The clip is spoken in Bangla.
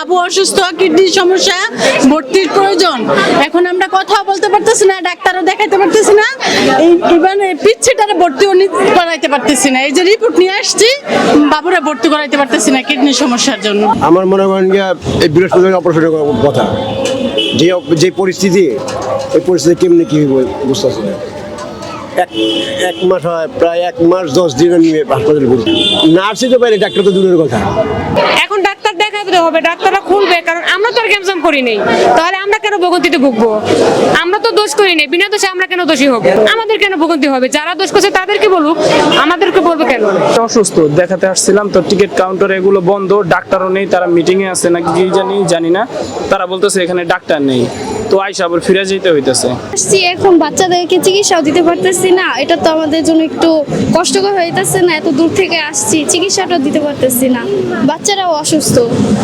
বাবু অসুস্থ, কিডনির সমস্যা, ভর্তির প্রয়োজন। এখন আমরা কথা বলতে পারতেছি না, ডাক্তারও দেখাইতে পারতেছি না, ইভেন পিচ্ছিটারে ভর্তিও করাইতে পারতেছি না। এই যে রিপোর্ট নিয়ে আসছি, বাবুরা ভর্তি করাইতে পারতেছি না কিডনির সমস্যার জন্য। আমার মনে করেন যে এই বৃহস্পতিবার অপারেশন করার কথা, যে পরিস্থিতি, এই পরিস্থিতি কেমনি কি বুঝতেছি না। এক মাস হয়, প্রায় 1 মাস 10 দিন আমি হাসপাতালে ঘুরি, নার্সই তো পাইলে, ডাক্তার তো দূরের কথা। এখন ডাক্তার দেখাতে হবে, ডাক্তাররা খুলবে, কারণ আমরা তো আর ক্যামসাম করি নাই, তাহলে আমরা কেন ভোগান্তিতে ভুগবো? আমরা তো দোষ করি নাই, বিনা দোষে আমরা কেন দোষী হব? আমাদের কেন ভোগান্তি হবে? যারা দোষ করছে তাদেরকে বলুক, আমাদেরকে বলবো কেন? অসুস্থ দেখাতে আসছিলাম, তো টিকিট কাউন্টার এগুলো বন্ধ, ডাক্তারও নেই, তারা মিটিং এ আছে নাকি কি জানি না, তারা বলতেছে এখানে ডাক্তার নেই, তো আইসা আবার ফিরে যেতে হইতেছে। আসছি, এখন বাচ্চাদেরকে চিকিৎসাও দিতে পারতেছি না, এটা তো আমাদের জন্য একটু কষ্টকর হইতেছে না? এত দূর থেকে আসছি, চিকিৎসাটাও দিতে পারতেছি না, বাচ্চারাও অসুস্থ।